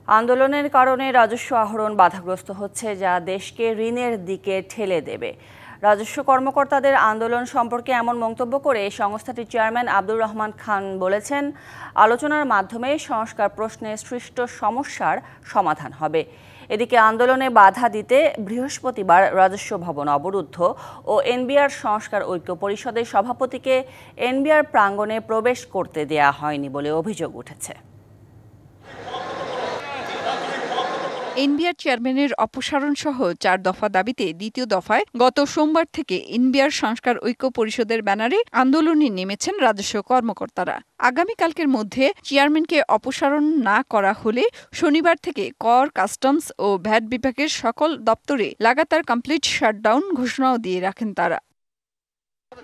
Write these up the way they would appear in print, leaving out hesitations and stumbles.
আন্দোলনের কারণে রাজস্ব আহরণ বাধাগ্রস্ত হচ্ছে, যা দেশকে ঋণের দিকে ঠেলে দেবে। রাজস্ব কর্মকর্তাদের আন্দোলন সম্পর্কে এমন মন্তব্য করে সংস্থাটির চেয়ারম্যান আব্দুর রহমান খান বলেছেন, আলোচনার মাধ্যমে সংস্কার প্রশ্নে সৃষ্ট সমস্যার সমাধান হবে। এদিকে আন্দোলনে বাধা দিতে বৃহস্পতিবার রাজস্ব ভবন অবরুদ্ধ ও এনবিআর সংস্কার ঐক্য পরিষদের সভাপতিকে এনবিআর প্রাঙ্গণে প্রবেশ করতে দেয়া হয়নি বলে অভিযোগ উঠেছে। এনবিআর চেয়ারম্যানের অপসারণ সহ 4 দফা দাবিতে দ্বিতীয় দফায় গত সোমবার থেকে এনবিআর সংস্কার ঐক্য পরিষদের ব্যানারে আন্দোলনে নেমেছেন রাজস্ব কর্মকর্তারা। আগামীকালকের মধ্যে চেয়ারম্যানকে অপসারণ না করা হলে শনিবার থেকে কর, কাস্টমস ও ভ্যাট বিভাগের সকল দপ্তরে লাগাতার কমপ্লিট শাটডাউন ঘোষণাও দিয়ে রাখেন তারা।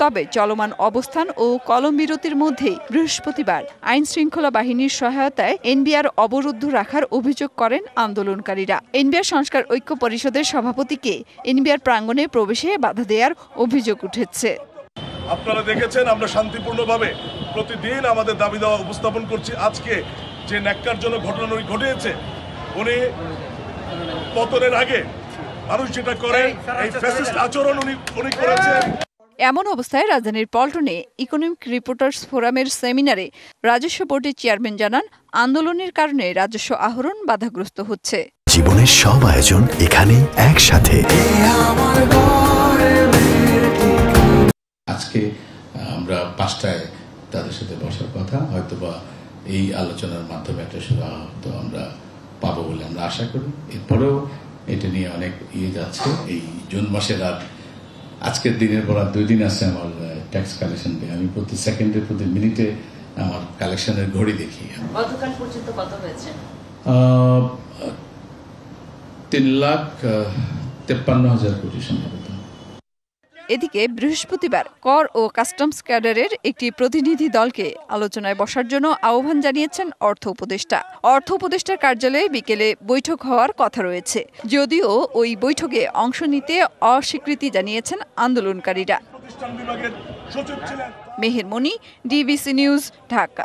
তবে চলমান অবস্থান ও কলম বিরতির মধ্যেই বৃহস্পতিবার আইন শৃঙ্খলা বাহিনীর সহায়তায় এনবিআর অবরুদ্ধ রাখার অভিযোগ করেন আন্দোলনকারীরা। এনবিআর সংস্কার ঐক্য পরিষদের সভাপতিকে এনবিআর প্রাঙ্গণে প্রবেশে বাধা দেওয়ার অভিযোগ উঠেছে। আপনারা দেখেছেন আমরা শান্তিপূর্ণভাবে প্রতিদিন আমাদের দাবি দেওয়া উপস্থাপন করছি। আজকে যে ন্যাক্কারজনক ঘটনা ঘটেছে, উনি পতনের আগে মানুষ যেটা করে এই ফ্যাসিস্ট আচরণ উনি করেছেন। এমন অবস্থায় রাজধানীর পল্টনে ইকোনমিক রিপোর্টার্স ফোরামের সেমিনারে রাজস্ব বোর্ডের চেয়ারম্যান জানান, আন্দোলনের কারণে রাজস্ব আহরণ বাধাগ্রস্ত হচ্ছে। জীবনের সব আয়োজন এখানে একসাথে। আজকে আমরা 5টায় তাদের সাথে বসার কথা, হয়তোবা এই আলোচনার মাধ্যমে একটা সুরাহা আমরা পাবো বলে আমরা আশা করি। এরপরেও এটা নিয়ে অনেক যাচ্ছে। এই জুন মাসের আর আজকের দিনের পর আর 2 দিন আছে আমার ট্যাক্স কালেকশন ডে। আমি প্রতি সেকেন্ডে প্রতি মিনিটে আমার কালেকশনের ঘড়ি দেখি। গতকাল পর্যন্ত কত হয়েছে? 3,53,000 কোটি সম্ভবত। এদিকে বৃহস্পতিবার কর ও কাস্টমস ক্যাডারের একটি প্রতিনিধি দলকে আলোচনায় বসার জন্য আহ্বান জানিয়েছেন অর্থ উপদেষ্টা। অর্থ উপদেষ্টার কার্যালয়ে বিকেলে বৈঠক হওয়ার কথা রয়েছে, যদিও ওই বৈঠকে অংশ নিতে অস্বীকৃতি জানিয়েছেন আন্দোলনকারীরা। মেহের মনি, ডিবিসি নিউজ, ঢাকা।